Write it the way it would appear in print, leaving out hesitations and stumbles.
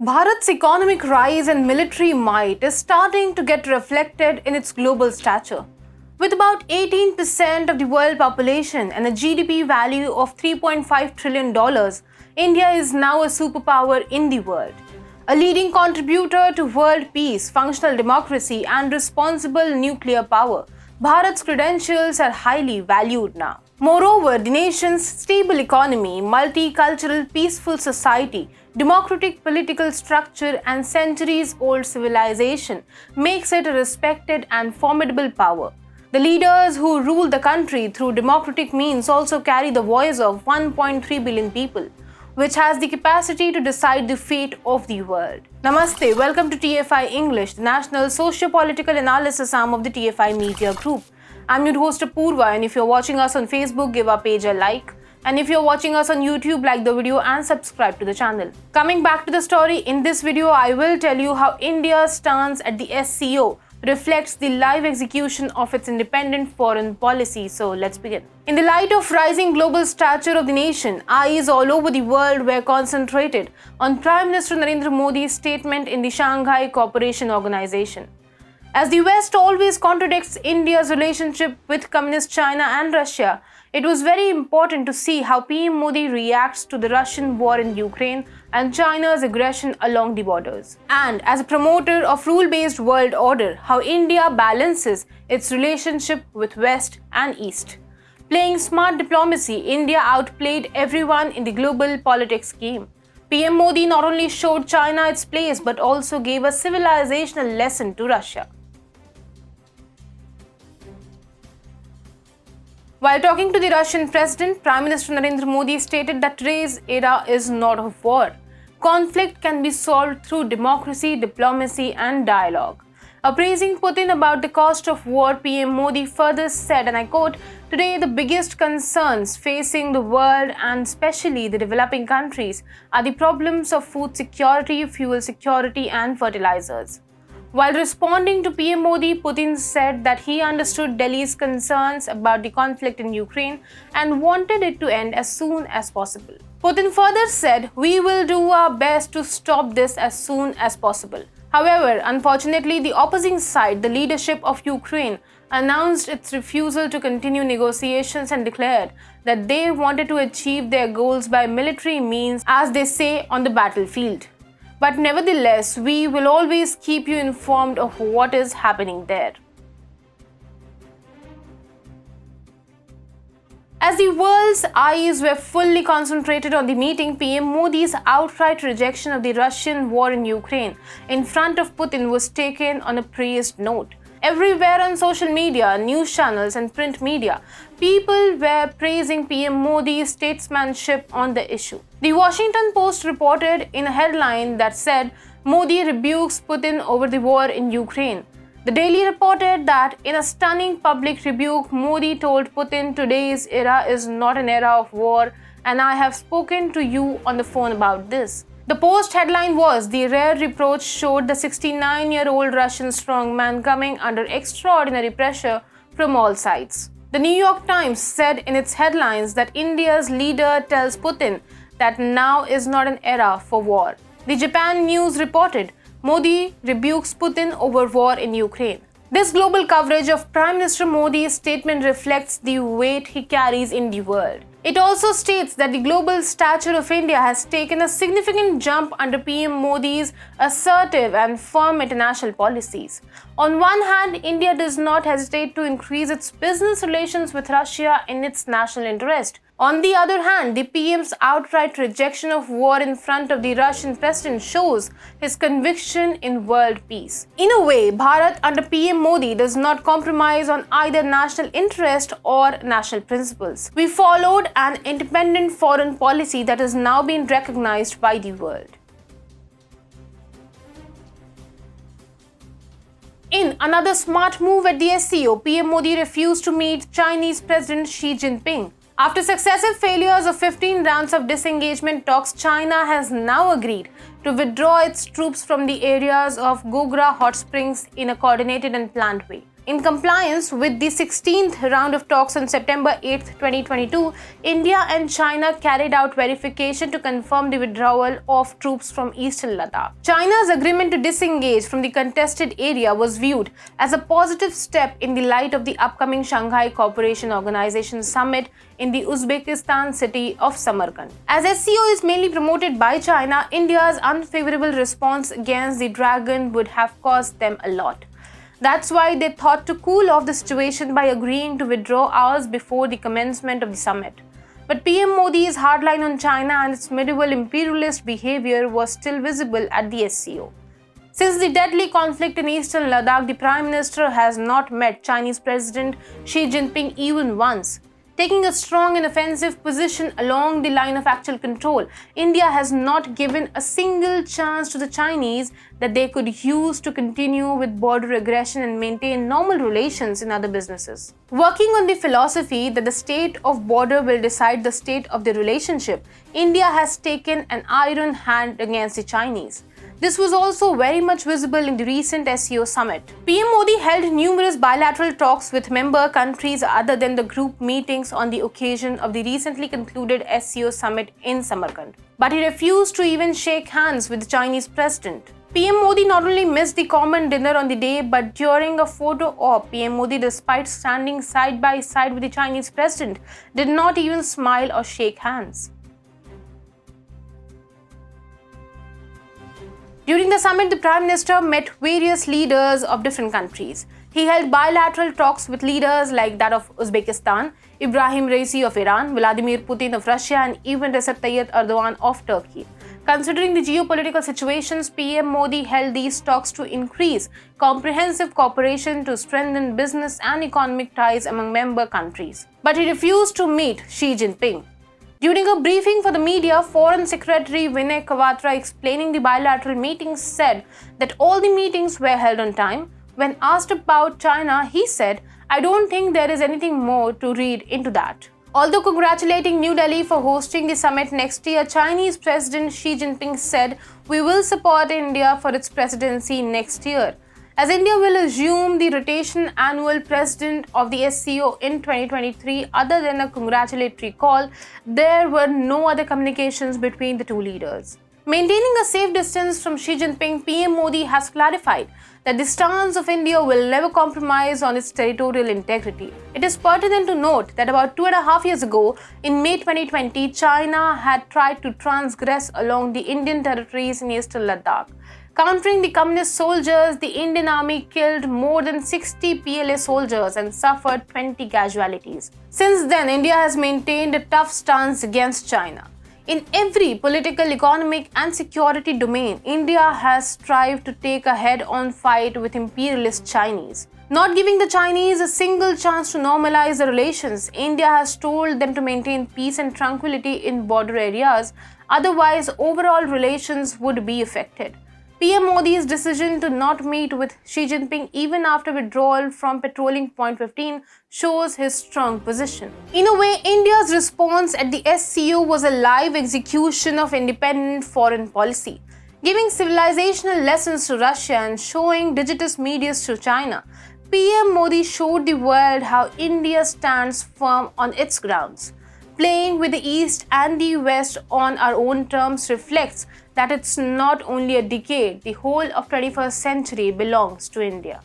Bharat's economic rise and military might is starting to get reflected in its global stature. With about 18% of the world population and a GDP value of $3.5 trillion, India is now a superpower in the world. A leading contributor to world peace, functional democracy, and responsible nuclear power, Bharat's credentials are highly valued now. Moreover, the nation's stable economy, multicultural, peaceful society, democratic political structure, and centuries-old civilization makes it a respected and formidable power. The leaders who rule the country through democratic means also carry the voice of 1.3 billion people, which has the capacity to decide the fate of the world. Namaste, welcome to TFI English, the national socio-political analysis arm of the TFI Media Group. I'm your host Apurva, and if you're watching us on Facebook, give our page a like. And if you're watching us on YouTube, like the video and subscribe to the channel. Coming back to the story, in this video, I will tell you how India's stance at the SCO reflects the live execution of its independent foreign policy. So let's begin. In the light of rising global stature of the nation, eyes all over the world were concentrated on Prime Minister Narendra Modi's statement in the Shanghai Cooperation Organization. As the West always contradicts India's relationship with Communist China and Russia, it was very important to see how PM Modi reacts to the Russian war in Ukraine and China's aggression along the borders. And as a promoter of rule-based world order, how India balances its relationship with West and East. Playing smart diplomacy, India outplayed everyone in the global politics game. PM Modi not only showed China its place but also gave a civilizational lesson to Russia. While talking to the Russian president, Prime Minister Narendra Modi stated that today's era is not of war. Conflict can be solved through democracy, diplomacy, and dialogue. Appraising Putin about the cost of war, PM Modi further said, and I quote, "Today the biggest concerns facing the world and especially the developing countries are the problems of food security, fuel security, and fertilizers." While responding to PM Modi, Putin said that he understood Delhi's concerns about the conflict in Ukraine and wanted it to end as soon as possible. Putin further said, "We will do our best to stop this as soon as possible." However, unfortunately, the opposing side, the leadership of Ukraine, announced its refusal to continue negotiations and declared that they wanted to achieve their goals by military means, as they say, on the battlefield. But nevertheless, we will always keep you informed of what is happening there. As the world's eyes were fully concentrated on the meeting, PM Modi's outright rejection of the Russian war in Ukraine in front of Putin was taken on a praised note. Everywhere on social media, news channels, and print media, people were praising PM Modi's statesmanship on the issue. The Washington Post reported in a headline that said, "Modi rebukes Putin over the war in Ukraine." The Daily reported that in a stunning public rebuke, Modi told Putin, "Today's era is not an era of war, and I have spoken to you on the phone about this." The Post headline was, "The rare reproach showed the 69-year-old Russian strongman coming under extraordinary pressure from all sides." The New York Times said in its headlines that India's leader tells Putin that now is not an era for war. The Japan News reported, "Modi rebukes Putin over war in Ukraine." This global coverage of Prime Minister Modi's statement reflects the weight he carries in the world. It also states that the global stature of India has taken a significant jump under PM Modi's assertive and firm international policies. On one hand, India does not hesitate to increase its business relations with Russia in its national interest. On the other hand, the PM's outright rejection of war in front of the Russian president shows his conviction in world peace. In a way, Bharat under PM Modi does not compromise on either national interest or national principles. We followed an independent foreign policy that has now been recognized by the world. In another smart move at the SCO, PM Modi refused to meet Chinese President Xi Jinping. After successive failures of 15 rounds of disengagement talks, China has now agreed to withdraw its troops from the areas of Gogra Hot Springs in a coordinated and planned way. In compliance with the 16th round of talks on September 8, 2022, India and China carried out verification to confirm the withdrawal of troops from eastern Ladakh. China's agreement to disengage from the contested area was viewed as a positive step in the light of the upcoming Shanghai Cooperation Organization summit in the Uzbekistan city of Samarkand. As SCO is mainly promoted by China, India's unfavorable response against the dragon would have cost them a lot. That's why they thought to cool off the situation by agreeing to withdraw hours before the commencement of the summit. But PM Modi's hardline on China and its medieval imperialist behavior was still visible at the SCO. Since the deadly conflict in eastern Ladakh, the Prime Minister has not met Chinese President Xi Jinping even once. Taking a strong and offensive position along the line of actual control, India has not given a single chance to the Chinese that they could use to continue with border aggression and maintain normal relations in other businesses. Working on the philosophy that the state of border will decide the state of the relationship, India has taken an iron hand against the Chinese. This was also very much visible in the recent SCO summit. PM Modi held numerous bilateral talks with member countries other than the group meetings on the occasion of the recently concluded SCO summit in Samarkand. But he refused to even shake hands with the Chinese president. PM Modi not only missed the common dinner on the day, but during a photo op, PM Modi, despite standing side by side with the Chinese president, did not even smile or shake hands. During the summit, the Prime Minister met various leaders of different countries. He held bilateral talks with leaders like that of Uzbekistan, Ibrahim Raisi of Iran, Vladimir Putin of Russia, and even Recep Tayyip Erdogan of Turkey. Considering the geopolitical situations, PM Modi held these talks to increase comprehensive cooperation to strengthen business and economic ties among member countries. But he refused to meet Xi Jinping. During a briefing for the media, Foreign Secretary Vinay Kwatra, explaining the bilateral meetings, said that all the meetings were held on time. When asked about China, he said, "I don't think there is anything more to read into that." Although congratulating New Delhi for hosting the summit next year, Chinese President Xi Jinping said, "We will support India for its presidency next year." As India will assume the rotation annual president of the SCO in 2023, other than a congratulatory call, there were no other communications between the two leaders. Maintaining a safe distance from Xi Jinping, PM Modi has clarified that the stance of India will never compromise on its territorial integrity. It is pertinent to note that about 2.5 years ago, in May 2020, China had tried to transgress along the Indian territories in eastern Ladakh. Countering the communist soldiers, the Indian army killed more than 60 PLA soldiers and suffered 20 casualties. Since then, India has maintained a tough stance against China. In every political, economic, and security domain, India has strived to take a head-on fight with imperialist Chinese. Not giving the Chinese a single chance to normalize the relations, India has told them to maintain peace and tranquility in border areas, otherwise overall relations would be affected. PM Modi's decision to not meet with Xi Jinping even after withdrawal from patrolling point 15 shows his strong position. In a way, India's response at the SCO was a live execution of independent foreign policy, giving civilizational lessons to Russia and showing digitist medias to China. PM Modi showed the world how India stands firm on its grounds. Playing with the East and the West on our own terms reflects that it's not only a decade, the whole of 21st century belongs to India.